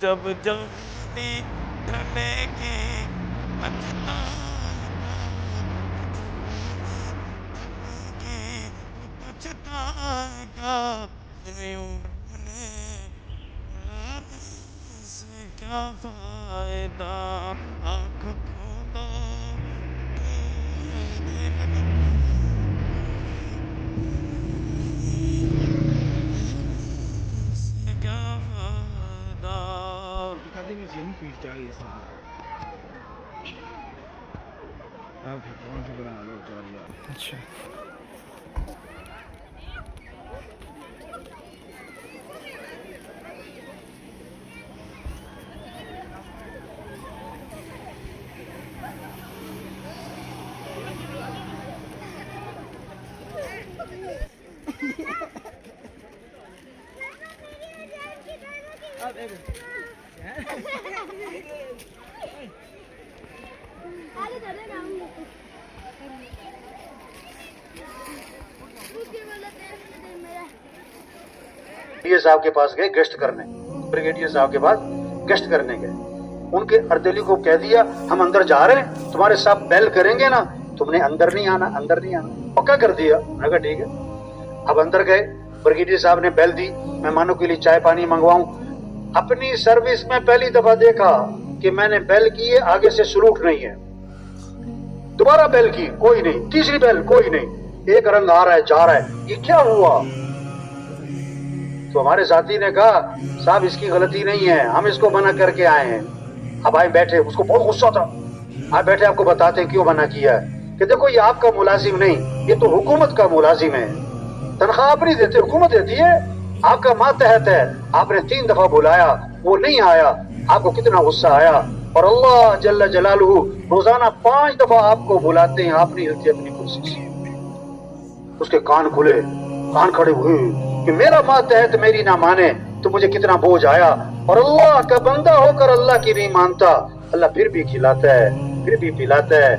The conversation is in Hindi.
जब जल्दी ढलेगी क्या फायदा आँख खोलो क्या फायदा। दिखाते में जिम पीटता है ये सारा। आप कौन सा बना लो चार यार। अच्छा ब्रिगेडियर साहब के पास गए गश्त करने, ब्रिगेडियर साहब के पास गश्त करने गए। उनके अर्देली को कह दिया हम अंदर जा रहे हैं, तुम्हारे साहब बेल करेंगे ना, तुमने अंदर नहीं आना, अंदर नहीं आना। पक्का कर दिया। मैं कहा ठीक है। अब अंदर गए, ब्रिगेडियर साहब ने बेल दी, मेहमानों के लिए चाय पानी मंगवाऊं। अपनी सर्विस में पहली दफा देखा कि मैंने बेल की है, आगे से सलूट नहीं है। दोबारा बेल की, कोई नहीं। तीसरी बेल, कोई नहीं। एक रंग आ रहा है, जा रहा है, ये क्या हुआ? तो हमारे साथी ने कहा साहब इसकी गलती नहीं है, हम इसको मना करके आए हैं। अब आए बैठे, उसको बहुत गुस्सा था। आए बैठे, आपको बताते हैं क्यों मना किया है। कि देखो ये आपका मुलाजिम नहीं, ये तो हुकूमत का मुलाजिम है, तनख्वाह आप नहीं देते, हुकूमत देती है, आपका मातहत है। आपने 3 दफा बुलाया, वो नहीं आया, आपको कितना गुस्सा आया। और अल्लाह जल्ल जलालुहु रोजाना 5 दफा आपको बुलाते हैं, आप नहीं हिलते अपनी कुर्सी से। उसके कान खुले, कान खड़े हुए कि मेरा मातहत मेरी ना माने तो मुझे कितना बोझ आया। और अल्लाह का बंदा होकर अल्लाह की नहीं मानता, अल्लाह फिर भी खिलाता है, फिर भी पिलाता है।